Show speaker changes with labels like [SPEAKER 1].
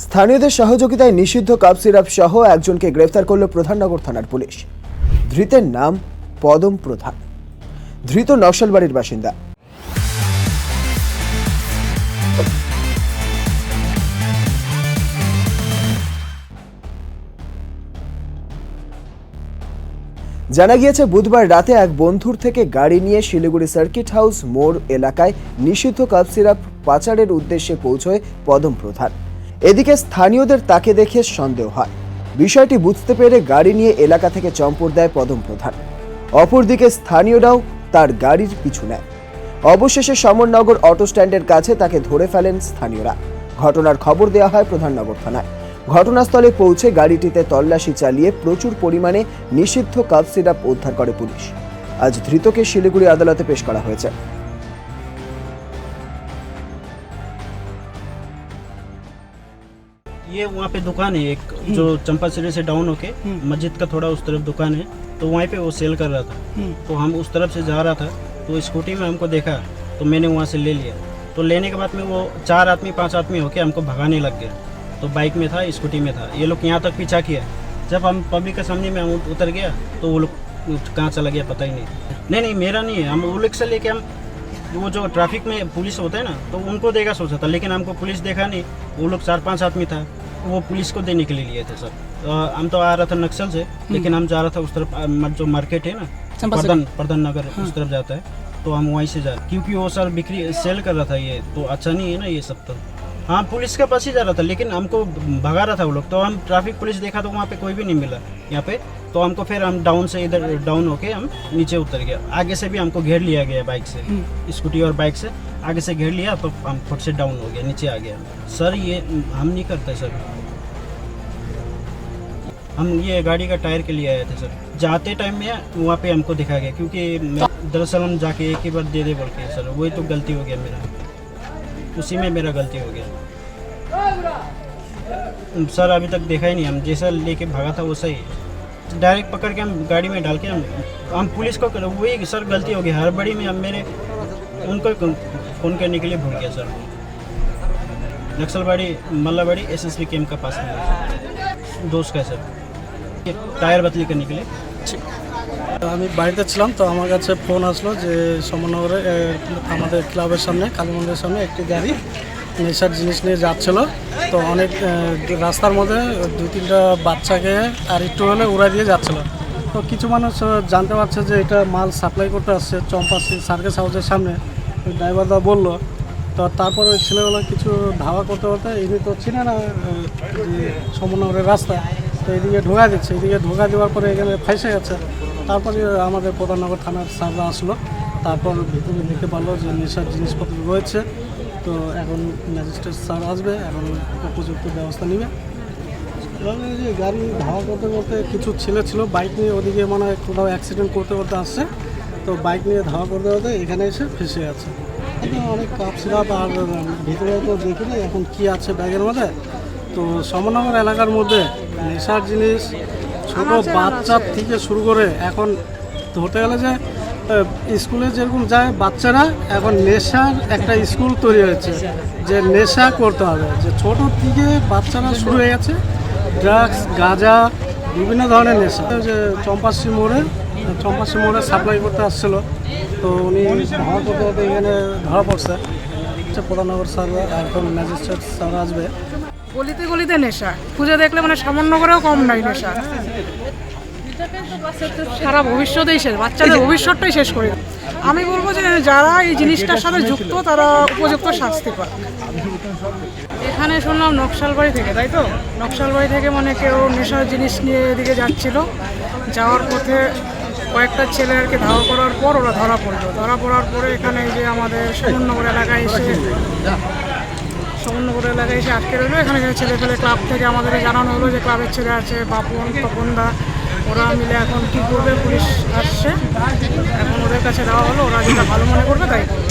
[SPEAKER 1] স্থানীয়দের সহযোগিতায় নিষিদ্ধ কাপ সিরাপ সহ একজনকে গ্রেফতার করল প্রধাননগর থানার পুলিশ। ধৃতের নাম পদম প্রধান। ধৃত নকশালবাড়ির বাসিন্দা। জানা গিয়েছে বুধবার রাতে এক বন্ধুর থেকে গাড়ি নিয়ে শিলিগুড়ি সার্কিট হাউস মোড় এলাকায় নিষিদ্ধ কাপ সিরাপ পাচারের উদ্দেশ্যে পৌঁছয় পদম প্রধান। এদিকে স্থানীয়দের তাকে দেখে সন্দেহ হয়। বিষয়টি বুঝতে পেরে গাড়ি নিয়ে এলাকা থেকে চম্পট দেয় পদম প্রধান। অপরদিকে স্থানীয়রাও তার গাড়ির পিছু নেয়। অবশেষে সমরনগর অটো স্ট্যান্ডের কাছে তাকে ধরে ফেলেন স্থানীয়রা। ঘটনার খবর দেওয়া হয় প্রধাননগর থানায়। ঘটনাস্থলে পৌঁছে গাড়িটিতে তল্লাশি চালিয়ে প্রচুর পরিমাণে নিষিদ্ধ কাপ সিরাপ উদ্ধার করে পুলিশ। আজ ধৃতকে শিলিগুড়ি আদালতে পেশ করা হয়েছে।
[SPEAKER 2] ये वहाँ पे दुकान है एक जो चंपा सिरे से डाउन होके मस्जिद का थोड़ा उस तरफ दुकान है, तो वहीं पे वो सेल कर रहा था। तो हम उस तरफ से जा रहा था तो स्कूटी में हमको देखा तो मैंने वहाँ से ले लिया। तो लेने के बाद में वो 4 आदमी 5 आदमी होके हमको भगाने लग गया। तो बाइक में था, स्कूटी में था। ये लोग यहाँ तक पीछा किया। जब हम पब्लिक के सामने में हम उतर गया तो वो लोग कहाँ चला गया पता ही नहीं। नहीं मेरा नहीं है, हम वो लोग से लेके हम वो जो ट्रैफिक में पुलिस होता है ना तो उनको देगा सोचा था, लेकिन हमको पुलिस देखा नहीं। वो लोग 4-5 आदमी था, वो पुलिस को देने के लिए लिए थे सब। हम तो आ रहा था नक्सल से, लेकिन हम जा रहा था उस तरफ जो मार्केट है ना प्रधान नगर उस तरफ जाता है, तो हम वहीं से जा, क्योंकि वो सर बिक्री सेल कर रहा था। ये तो अच्छा नहीं है ना ये सब। तो हाँ पुलिस के पास ही जा रहा था, लेकिन हमको भगा रहा था वो लोग। तो हम ट्रैफिक पुलिस देखा तो वहाँ पे कोई भी नहीं मिला यहाँ पे। तो हमको फिर हम डाउन से इधर डाउन होके हम नीचे उतर गया। आगे से भी हमको घेर लिया गया बाइक से, स्कूटी और बाइक से आगे से घेर लिया, तो हम फट से डाउन हो गया, नीचे आ गया। सर ये हम नहीं करते सर, हम ये गाड़ी का टायर के लिए आए थे सर। जाते टाइम में वहाँ पे हमको दिखा गया, क्योंकि दरअसल हम जाके एक ही बार दे बोल के सर, वही तो गलती हो गया मेरा, उसी में मेरा गलती हो गया सर। अभी तक देखा ही नहीं, हम जैसा लेके भागा था वैसा ही डायरेक्ट पकड़ के हम गाड़ी में डाल के हम पुलिस को वही सर गलती हो गई। हड़बड़ी में हम मेरे उनको फ़ोन करने के लिए भूल गया सर। नक्सलबाड़ी मल्लाबाड़ी SSB कैंप का पास में दोस्त का सर টায়ার বাতিল करने के लिए।
[SPEAKER 3] আমি বাড়িতে ছিলাম, তো আমার কাছে ফোন আসলো যে সমরনগরে আমাদের ক্লাবের সামনে কালী মন্দিরের সামনে একটি গাড়ি নেশার জিনিস নিয়ে যাচ্ছিল। তো অনেক রাস্তার মধ্যে 2-3টা বাচ্চাকে আর একটু হলে উড়াই দিয়ে যাচ্ছিল। তো কিছু মানুষ জানতে পারছে যে এটা মাল সাপ্লাই করতে আসছে চম্পা সার্কাস হাউসের সামনে। ড্রাইভারদা বললো। তো তারপরে ওই ছেলেগুলো কিছু ধাওয়া করতে করতে এমনি তো চিনে না যে সমরনগরের রাস্তা, তো এদিকে ঢোকা দিচ্ছে। এদিকে ঢোকা দেওয়ার পরে এখানে ফাঁসে গেছে। তারপরে আমাদের প্রধাননগর থানার স্যাররা আসলো। তারপর ভিতরে দেখতে পারলো যে নেশার জিনিসপত্র রয়েছে। তো এখন ম্যাজিস্ট্রেট স্যার আসবে, এখন উপযুক্ত ব্যবস্থা নেবে। যে গাড়ি ধাওয়া করতে করতে কিছু ছেলে ছিল বাইক নিয়ে, ওদিকে মানে কোথাও অ্যাক্সিডেন্ট করতে করতে আসছে। তো বাইক নিয়ে ধাওয়া করতে করতে এখানে এসে ফেসে আছে। অনেক কাপ সিরাপ আর ভিতরে তো দেখিনি এখন কি আছে ব্যাগের মধ্যে। তো সমরনগর এলাকার মধ্যে নেশার জিনিস ছোট বাচ্চার থেকে শুরু করে এখন ধরতে গেলে যে স্কুলে যেরকম যায় বাচ্চারা, এখন নেশার একটা স্কুল তৈরি হয়েছে যে নেশা করতে হবে। যে ছোট থেকে বাচ্চারা শুরু হয়ে গেছে ড্রাগস গাঁজা বিভিন্ন ধরনের নেশা। যে চম্পাশ্রী মোড়ে সাপ্লাই করতে আসছিল, তো উনি ধাওয়া করতে করতে এখানে ধরা পড়ছে। প্রধাননগর স্যার এখন ম্যাজিস্ট্রেট স্যার আসবে।
[SPEAKER 4] গলিতে গলিতে নেশা খুঁজে দেখলে মানে সামান্যকরেও কম নাই নেশা। সারা ভবিষ্যতেই শেষ, বাচ্চাদের ভবিষ্যৎটাই শেষ করে। আমি বলবো যে যারা এই জিনিসটার সাথে যুক্ত তারা উপযুক্ত শাস্তি পায়। এখানে শুনলাম নকশালবাড়ি থেকে, তাই তো? নকশালবাড়ি থেকে মানে কেউ নেশার জিনিস নিয়ে এদিকে যাচ্ছিল। যাওয়ার পথে কয়েকটা ছেলে আর কি ধাওয়া করার পর ওরা ধরা পড়ার পরে এখানে যে আমাদের সমরনগর এলাকায় এসে আটকে রইলো। এখানে ছেলে পেলে ক্লাব থেকে আমাদের জানানো হলো যে ক্লাবের ছেলে আছে তপনদা, ওরা মিলে এখন কী করবে, পুলিশ আসছে, এখন ওদের কাছে দেওয়া হলো, ওরা যেটা ভালো মনে করবে তাই করবে।